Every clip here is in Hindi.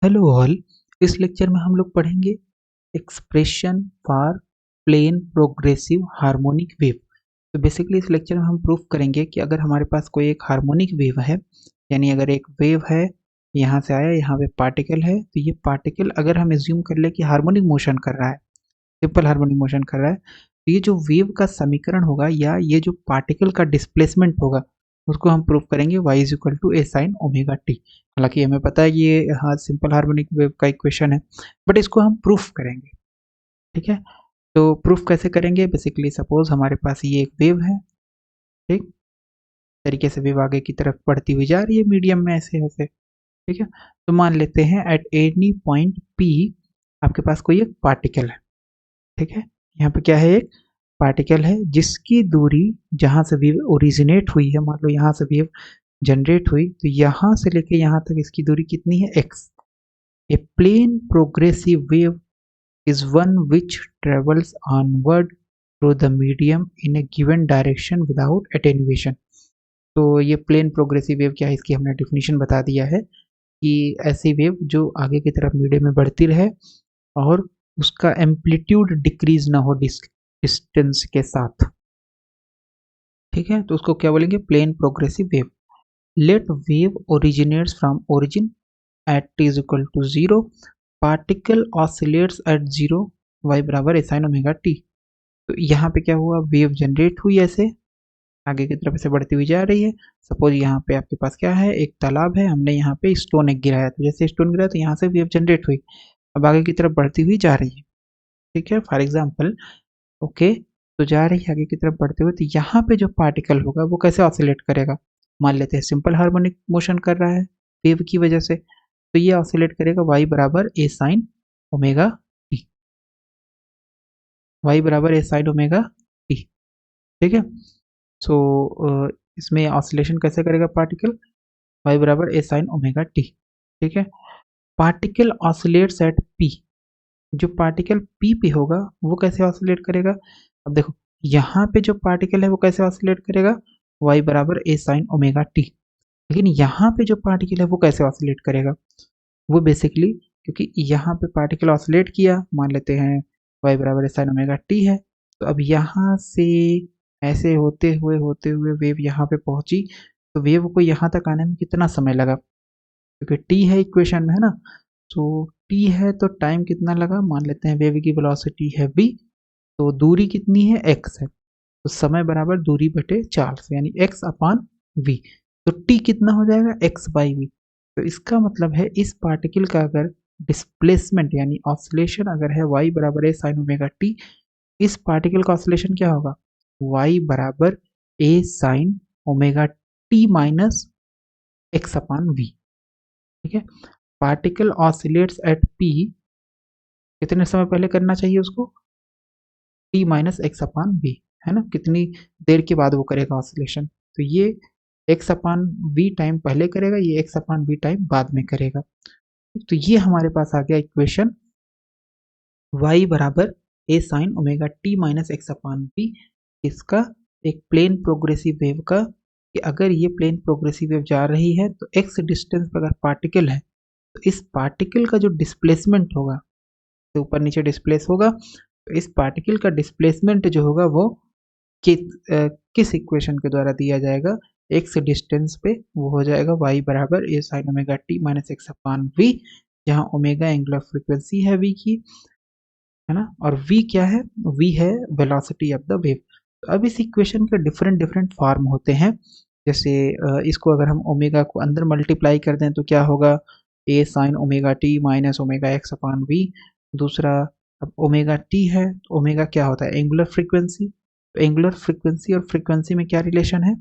Hello all. इस लेक्चर में हम लोग पढ़ेंगे expression for plane progressive harmonic wave. तो बेसिकली इस लेक्चर में हम प्रूफ करेंगे कि अगर हमारे पास कोई एक हार्मोनिक वेव है, यानी अगर एक वेव है, यहाँ से आया, यहाँ पे पार्टिकल है, तो ये पार्टिकल अगर हम एज्यूम कर ले कि हार्मोनिक मोशन कर रहा है, सिंपल हार्मोनिक मोशन कर रहा है, तो ये जो वेव का समीकरण होगा या ये जो पार्टिकल का डिस्प्लेसमेंट होगा उसको हम प्रूफ करेंगे y is equal to a sine omega t. हालांकि हमें पता है कि ये हाँ सिंपल हार्मोनिक वेव का इक्वेशन है, बट इसको हम प्रूफ करेंगे। ठीक है, तो प्रूफ कैसे करेंगे? बेसिकली सपोज हमारे पास ये एक वेव है, ठीक तरीके से वेव आगे की तरफ बढ़ती हुई जा रही है मीडियम में ऐसे ऐसे। ठीक है, तो मान लेते हैं एट एनी पॉइंट P आपके पास कोई एक पार्टिकल है। ठीक है, यहाँ पे क्या है, एक पार्टिकल है जिसकी दूरी जहां से वेव ओरिजिनेट हुई है, मान लो यहाँ से वेव जनरेट हुई, तो यहाँ से लेके यहाँ तक इसकी दूरी कितनी है, x। A plane progressive wave is one which travels onward through the medium in a given direction without attenuation. तो ये प्लेन प्रोग्रेसिव वेव क्या है, इसकी हमने डिफिनीशन बता दिया है कि ऐसी वेव जो आगे की तरफ मीडियम में बढ़ती रहे और उसका एम्पलीट्यूड डिक्रीज ना हो डिस्टेंस के साथ। ठीक है, तो उसको क्या बोलेंगे, plane progressive wave. Let wave originates from origin at t is equal to 0, particle oscillates at 0, y बराबर ए साइन ओमेगा टी। तो यहाँ पे क्या हुआ, वेव जनरेट हुई ऐसे आगे की तरफ से बढ़ती हुई जा रही है। सपोज यहाँ पे आपके पास क्या है, एक तालाब है, हमने यहाँ पे स्टोन एक गिराया, तो जैसे स्टोन गिराया तो यहाँ से वेव जनरेट हुई, अब आगे की तरफ बढ़ती हुई जा रही है। ठीक है, फॉर एग्जाम्पल ओके, तो जा रही है आगे की तरफ बढ़ते हुए, तो यहाँ पे जो पार्टिकल होगा वो कैसे ऑसिलेट करेगा, मान लेते हैं सिंपल हार्मोनिक मोशन कर रहा है वेव की वजह से, तो ये ऑसिलेट करेगा y बराबर A sine omega T, y बराबर ए साइन ओमेगा टी। ठीक है, सो इसमें ऑसिलेशन कैसे करेगा पार्टिकल, y बराबर ए साइन ओमेगा टी। ठीक है, पार्टिकल ऑसिलेट्स एट p, जो पार्टिकल p पे होगा वो कैसे ऑसिलेट करेगा। अब देखो यहाँ पे जो पार्टिकल है वो कैसे ऑसिलेट करेगा, y बराबर ए साइन ओमेगा टी। लेकिन यहाँ पे जो पार्टिकल है वो कैसे ऑसिलेट करेगा, वो बेसिकली क्योंकि यहाँ पे पार्टिकल ऑसिलेट किया, मान लेते हैं y बराबर साइन ओमेगा टी है, तो अब यहाँ से ऐसे होते हुए वेव यहाँ पे पहुंची, तो वेव को यहाँ तक आने में कितना समय लगा, क्योंकि t है इक्वेशन में है ना, तो t है तो टाइम कितना लगा, मान लेते हैं वेव की वेलोसिटी है v, तो दूरी कितनी है, x है, तो समय बराबर दूरी बटे 4 से, यानी x अपान v, तो t कितना हो जाएगा, x बाई v। तो इसका मतलब है इस पार्टिकल का अगर डिस्प्लेसमेंट यानी ऑसिलेशन अगर है y बराबर है साइन ओमेगा टी, इस पार्टिकल का ऑसिलेशन क्या होगा, y बराबर a sign omega t minus x upon v। ठीक है, पार्टिकल ऑसिलेट्स एट p, कितने समय पहले करना चाहिए उसको, t माइनस एक्स अपान v, है ना, कितनी देर के बाद वो करेगा ऑसिलेशन, तो ये एक्स अपान वी टाइम पहले करेगा, ये एक्स अपान वी टाइम बाद में करेगा। तो ये हमारे पास आ गया इक्वेशन y बराबर A sine omega t minus x upon v, इसका एक प्लेन प्रोग्रेसिव वेव का, कि अगर ये प्लेन प्रोग्रेसिव वेव जा रही है तो x डिस्टेंस पर अगर पार्टिकल है, तो इस पार्टिकल का जो डिस्प्लेसमेंट होगा, तो ऊपर नीचे डिस्प्लेस होगा, तो इस पार्टिकल का डिस्प्लेसमेंट जो होगा वो किस इक्वेशन के द्वारा दिया जाएगा, एक्स डिस्टेंस पे, वो हो जाएगा y बराबर A sine omega t minus x upon v, जहाँ ओमेगा एंगुलर फ्रीक्वेंसी है v की, है ना, और v क्या है, v है वेलोसिटी ऑफ द वेव। तो अब इस इक्वेशन के डिफरेंट डिफरेंट फॉर्म होते हैं, जैसे इसको अगर हम ओमेगा को अंदर मल्टीप्लाई कर दें तो क्या होगा, A sine omega t minus omega x upon v. दूसरा, अब ओमेगा टी है तो ओमेगा क्या होता है, एंगुलर फ्रीक्वेंसी, तो एंगुलर फ्रीक्वेंसी और फ्रीक्वेंसी में क्या रिलेशन है,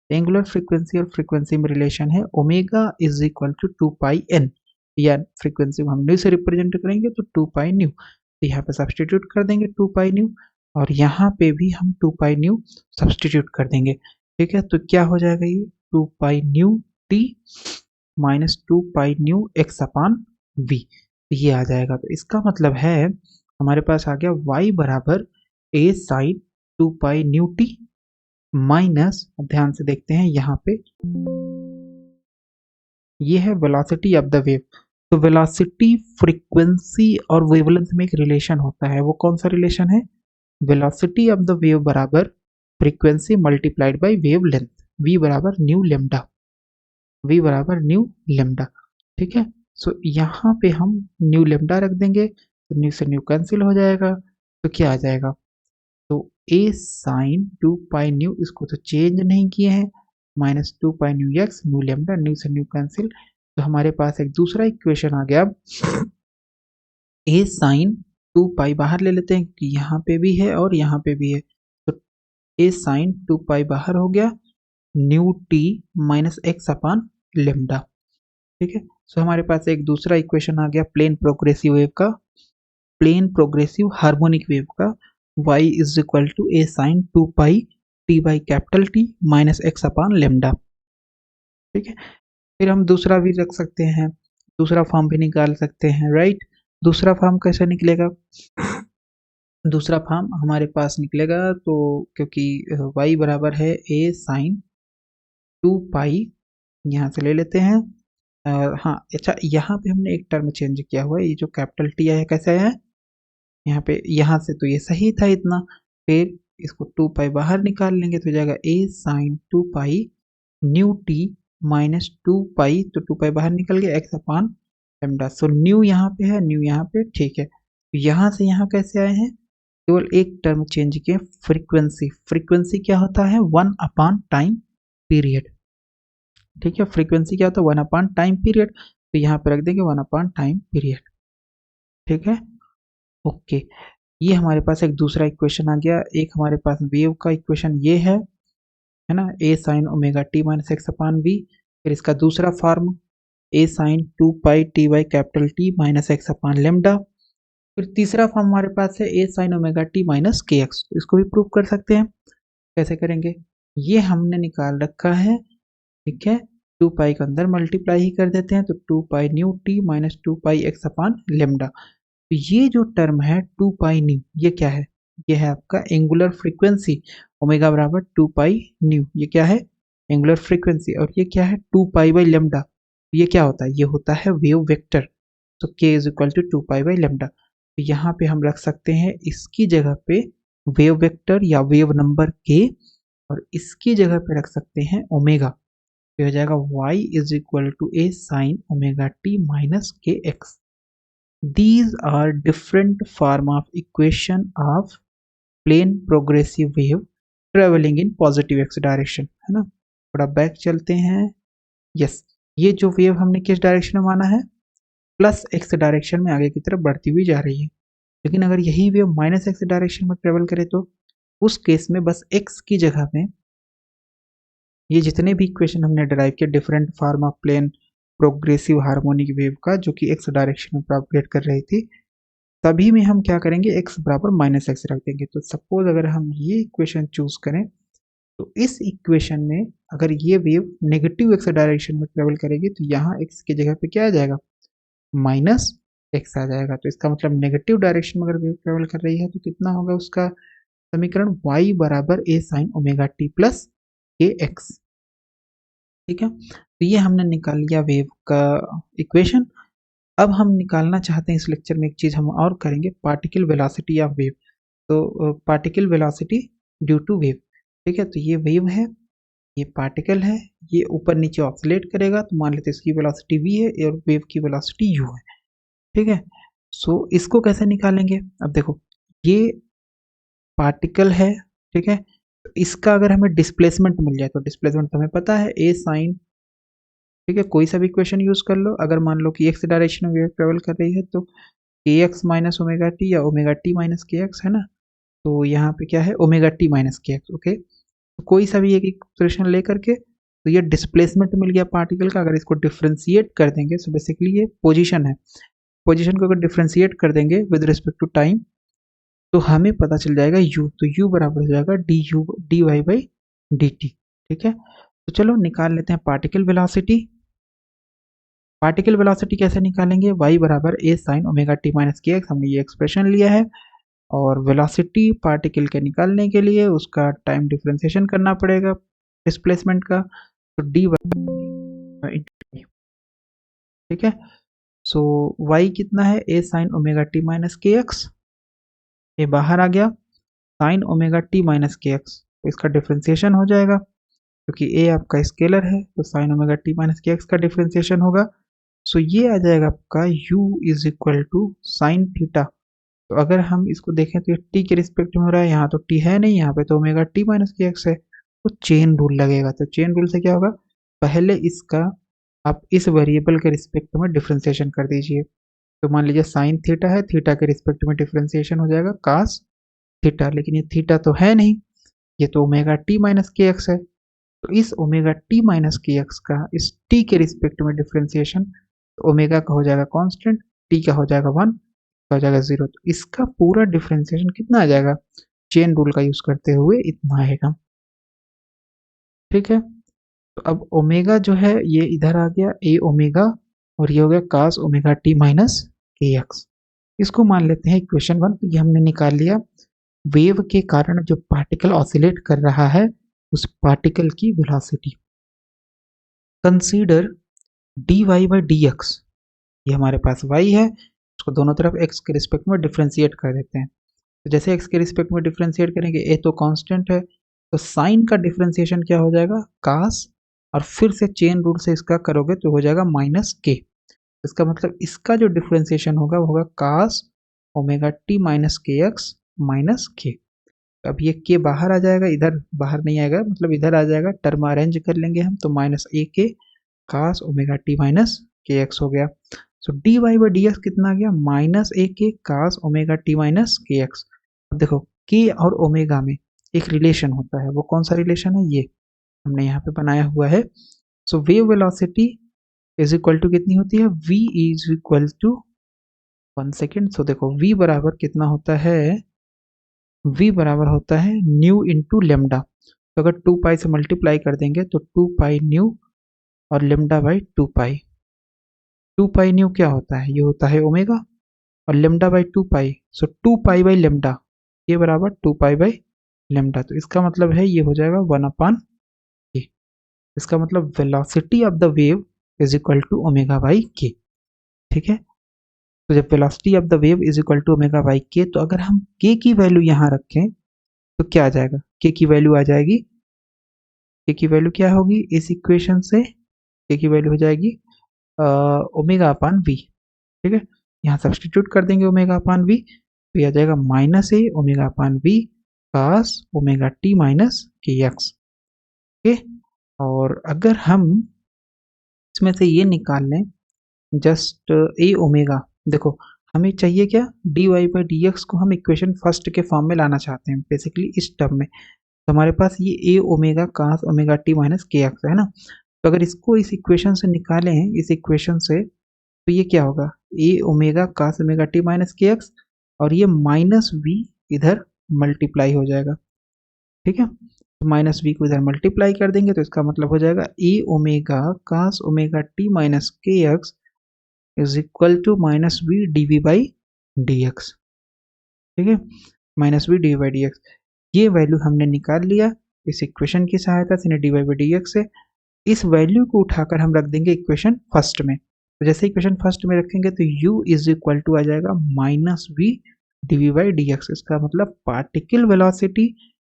एंगुलर फ्रीक्वेंसी और फ्रीक्वेंसी में रिलेशन है omega is equal to 2 pi n, या फ्रीक्वेंसी को हम न्यू से रिप्रेजेंट करेंगे तो 2 पाई न्यू, तो यहाँ पे सब्सटीट्यूट कर देंगे 2 पाई न्यू, और यहाँ पे भी हम 2 पाई न्यू सब्सटीट्यूट कर देंगे। ठीक है, तो क्या हो जाएगा, ये 2 pi nu t minus 2 pi nu x upon v, ये आ जाएगा। तो इसका मतलब है हमारे पास आ गया y बराबर A sine 2 pi nu t minus, ध्यान से देखते हैं यहाँ पे, ये है वेलोसिटी ऑफ द वेव, तो वेलोसिटी, फ्रीक्वेंसी और वेवलेंथ में एक रिलेशन होता है, वो कौन सा रिलेशन है? वेलोसिटी ऑफ द वेव बराबर frequency multiplied by wave length, v बराबर न्यू लेमडा, v बराबर न्यू लेमडा। ठीक है, सो यहाँ पे हम न्यू लेमडा रख देंगे, तो न्यू से न्यू कैंसिल हो जाएगा, तो क्या आ जाएगा? तो a साइन 2 पाई न्यू, इसको तो चेंज नहीं किए हैं, minus 2 pi nu x, new lambda, new से न्यू कैंसिल, तो हमारे पास एक दूसरा इक्वेशन आ गया, a साइन 2 पाई बाहर ले लेते हैं कि यहाँ पे भी है और यहाँ पे भी है, तो a साइन 2 पाई बाहर हो गया, new t minus x upon lambda. ठीक है, सो हमारे पास एक दूसरा इक्वेशन आ गया प्लेन प्रोग्रेसिव वेव का, प्लेन प्रोग्रेसिव हार्मोनिक वेव का, y is equal to a sine 2 pi t by capital T minus x upon lambda. ठीक है, फिर हम दूसरा भी रख सकते हैं, दूसरा फॉर्म भी निकाल सकते हैं, राइट? दूसरा फॉर्म कैसे निकलेगा? दूसरा फॉर्म हमारे पास निकलेगा, तो क्योंकि y बराबर है ए साइन 2 पाई, यहाँ से ले लेते हैं, हाँ अच्छा, यहाँ पे हमने एक टर्म चेंज किया हुआ है, ये जो कैपिटल टी आया है कैसे आया है यहाँ पे, यहाँ से तो ये सही था इतना, फिर इसको 2 पाई बाहर निकाल लेंगे तो हो जाएगा A sine 2 pi nu t minus 2 pi, तो 2 पाई बाहर निकल गया, x upon lambda. So nu यहाँ पे है, न्यू यहाँ पे, ठीक है, तो यहाँ से यहाँ कैसे आए हैं? केवल एक टर्म चेंज किए, फ्रीक्वेंसी, फ्रीक्वेंसी क्या होता है? 1 अपान टाइम पीरियड। ठीक है, फ्रीक्वेंसी क्या होता है? 1 अपान टाइम पीरियड, तो यहाँ पे रख देंगे 1 अपान टाइम पीरियड। ठीक है, ओके, ये हमारे पास एक दूसरा इक्वेशन आ गया। एक हमारे पास वेव का इक्वेशन ये है ना, A sine omega t minus x upon v, फिर इसका दूसरा form A sine 2 pi t by capital T minus x upon lambda, फिर तीसरा फॉर्म हमारे पास है A sine omega t minus k x, इसको भी प्रूव कर सकते हैं। कैसे करेंगे? ये हमने निकाल रखा है, ठीक है, 2 पाई के अंदर मल्टीप्लाई ही कर देते हैं, तो 2 पाई न्यू टी माइनस 2 पाई एक्स अपान लेमडा। तो ये जो टर्म है 2 पाई न्यू, ये क्या है? ये है आपका एंगुलर फ्रीक्वेंसी, ओमेगा बराबर 2 पाई न्यू, ये क्या है? Angular frequency. और ये क्या है? 2 पाई बाई लेमडा, ये क्या होता है? ये होता है वेव वेक्टर, तो k is equal to 2 pi by lambda. तो यहाँ पे हम रख सकते हैं इसकी जगह पे वेव वेक्टर या वेव नंबर k, और इसकी जगह पे रख सकते हैं ओमेगा, तो हो जाएगा y is equal to a sine omega t minus k x. These are different form of equation of plane progressive wave traveling in positive x direction, है ना? थोड़ा बैक चलते हैं, यस, ये जो वेव हमने किस डायरेक्शन में माना है? प्लस एक्स डायरेक्शन में आगे की तरफ बढ़ती हुई जा रही है, लेकिन अगर यही वेव माइनस एक्स डायरेक्शन में ट्रेवल करे तो उस केस में बस एक्स की जगह में ये जितने भी इक्वेशन हमने डिराइव किए different form of plane progressive harmonic wave का, जो कि एक्स डायरेक्शन में प्रोपगेट कर रही थी, तभी में हम क्या करेंगे? x बराबर माइनस एक्स रख देंगे। तो सपोज अगर हम ये इक्वेशन चूज करें, तो इस इक्वेशन में अगर ये वेव नेगेटिव एक्स डायरेक्शन में ट्रेवल करेगी, तो यहाँ x की जगह पे क्या आ जाएगा? माइनस एक्स आ जाएगा। तो इसका मतलब नेगेटिव डायरेक्शन में अगर वेव ट्रेवल कर रही है तो कितना होगा उसका समीकरण? y बराबर A sine omega T plus के एक्स। ठीक है, तो ये हमने निकाल लिया वेव का इक्वेशन। अब हम निकालना चाहते हैं इस लेक्चर में एक चीज़ हम और करेंगे, पार्टिकल वेलोसिटी ऑफ वेव। तो particle velocity due to wave, ठीक है, तो ये वेव है, ये पार्टिकल है, ये ऊपर नीचे ऑक्सीलेट करेगा, तो मान लेते हैं इसकी वेलोसिटी v है और वेव की वेलोसिटी u है। ठीक है, सो इसको कैसे निकालेंगे? अब देखो, ये पार्टिकल है, ठीक है, तो इसका अगर हमें डिस्प्लेसमेंट मिल जाए, तो डिस्प्लेसमेंट तो हमें पता है ए साइन, ठीक है, कोई सा भी इक्वेशन यूज कर लो, अगर मान लो कि एक्स डायरेक्शन में वेव ट्रेवल कर रही है तो के एक्स माइनस ओमेगा टी या omega t minus k x, है ना? तो यहाँ पे क्या है? Omega t minus k x, okay, तो कोई सा भी एक इक्वेशन लेकर के, तो ये डिस्प्लेसमेंट मिल गया पार्टिकल का। अगर इसको डिफ्रेंशिएट कर देंगे, सो बेसिकली ये पोजीशन है, पोजीशन को अगर डिफ्रेंशिएट कर देंगे विद रिस्पेक्ट टू टाइम, तो हमें पता चल जाएगा u, तो u बराबर हो जाएगा d u d y by d t. ठीक है, तो चलो निकाल लेते हैं पार्टिकल वेलोसिटी। पार्टिकल वेलोसिटी कैसे निकालेंगे? y बराबर A sine omega t minus k x, हमने ये एक्सप्रेशन लिया है, और वेलोसिटी पार्टिकल के निकालने के लिए उसका टाइम डिफरेंशिएशन करना पड़ेगा डिस्प्लेसमेंट का, तो डी, ठीक है, सो y कितना है, a sign omega t minus k x, ये बाहर आ गया, sign omega t minus k x, तो इसका डिफ्रेंसिएशन हो जाएगा, क्योंकि a आपका स्केलर है तो sine omega t minus k x का डिफ्रेंसिएशन होगा। सो ये आ जाएगा आपका u is equal to sine theta. तो अगर हम इसको देखें तो ये t के रिस्पेक्ट में हो रहा है, यहाँ तो t है नहीं, यहाँ पे तो omega t minus k x है, तो चेन रूल लगेगा। तो चेन रूल से क्या होगा, पहले इसका आप इस वेरिएबल के रिस्पेक्ट में डिफ्रेंसिएशन कर दीजिए। तो मान लीजिए साइन थीटा है, थीटा के रिस्पेक्ट में डिफ्रेंसिएशन हो जाएगा कास थीटा, लेकिन ये थीटा तो है नहीं, ये तो omega t minus k x है। तो इस omega t minus k x का इस टी के रिस्पेक्ट में डिफ्रेंसिएशन, तो ओमेगा का हो जाएगा कांस्टेंट, टी का हो जाएगा 1, का हो जाएगा 0। तो इसका पूरा डिफ्रेंसिएशन कितना आ जाएगा, चेन रूल का यूज करते हुए इतना आएगा। ठीक है, तो अब ओमेगा जो है ये इधर आ गया ए ओमेगा, और ये हो गया कास omega t minus k x. इसको मान लेते हैं इक्वेशन 1। तो ये हमने निकाल लिया वेव के कारण जो पार्टिकल ऑसिलेट कर रहा है उस पार्टिकल की velocity. Consider d y by d x, ये हमारे पास y है, उसको दोनों तरफ x के रिस्पेक्ट में डिफ्रेंशिएट कर देते हैं। तो जैसे x के रिस्पेक्ट में डिफ्रेंशिएट करेंगे, a तो कांस्टेंट है, तो साइन का डिफ्रेंशिएशन क्या हो जाएगा, कास, और फिर से चेन रूल से इसका करोगे तो हो जाएगा माइनस के। इसका मतलब इसका जो डिफ्रेंशिएशन होगा वो होगा कास omega t minus k x minus के। अब ये के बाहर आ जाएगा, इधर बाहर नहीं आएगा, मतलब इधर आ जाएगा, टर्म अरेंज कर लेंगे हम, तो minus A k cos omega t minus k x हो गया। So d y by d x कितना आ गया, minus A k cos omega t minus k x. अब देखो के और ओमेगा में एक रिलेशन होता है, वो कौन सा रिलेशन है, ये हमने यहाँ पे बनाया हुआ है। So wave velocity is equal to कितनी होती है, v is equal to 1 second. So देखो v बराबर कितना होता है, v बराबर होता है न्यू इंटू लेमडा। तो अगर 2 पाई से मल्टीप्लाई कर देंगे तो 2 पाई न्यू और lambda by 2 pi. 2 pi new क्या होता है, ये होता है ओमेगा, और lambda by 2 pi, so 2 pi by lambda, ये बराबर 2 पाई बाई लेमडा। तो इसका मतलब है ये हो जाएगा 1 अपान के। इसका मतलब velocity of the wave is equal to omega by k. ठीक है, तो जब velocity of the wave is equal to omega by k, तो अगर हम के की वैल्यू यहाँ रखें तो क्या आ जाएगा, के की वैल्यू आ जाएगी, के की वैल्यू क्या होगी इस इक्वेशन से, के की वैल्यू हो जाएगी ओमेगा अपान वी। ठीक है, यहाँ सब्सटीट्यूट कर देंगे ओमेगा अपान वी, तो यह आ जाएगा minus a omega upon v cos omega t minus k x. Okay, और अगर हम इसमें से ये निकाल लें जस्ट ए ओमेगा, देखो हमें चाहिए क्या, d y by d x को हम इक्वेशन फर्स्ट के फॉर्म में लाना चाहते हैं बेसिकली इस टर्म में। तो हमारे पास ये A omega cos omega t minus k x है ना, तो अगर इसको इस इक्वेशन से निकालें, इस इक्वेशन से, तो ये क्या होगा, A omega cos omega t minus k x, और ये माइनस वी इधर मल्टीप्लाई हो जाएगा। ठीक है, तो माइनस वी को इधर मल्टीप्लाई कर देंगे तो इसका मतलब हो जाएगा A omega cos omega t minus k x is equal to minus v d v by d x. ठीक है, minus v d v by d x, ये वैल्यू हमने निकाल लिया इस इक्वेशन की सहायता से, d y by d x से। इस वैल्यू को उठाकर हम रख देंगे इक्वेशन फर्स्ट में। तो जैसे इक्वेशन फर्स्ट में रखेंगे तो u इज इक्वल टू आ जाएगा minus v d v by d x. इसका मतलब particle velocity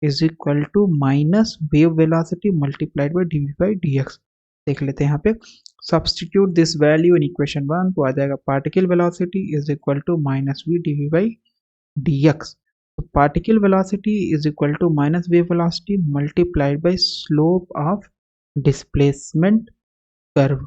is equal to minus wave velocity multiplied by d v by d x. देख लेते हैं यहाँ पे, substitute this value in equation 1, तो आ जाएगा particle velocity is equal to minus v d v by d x. तो particle velocity is equal to minus wave velocity multiplied by slope of displacement curve.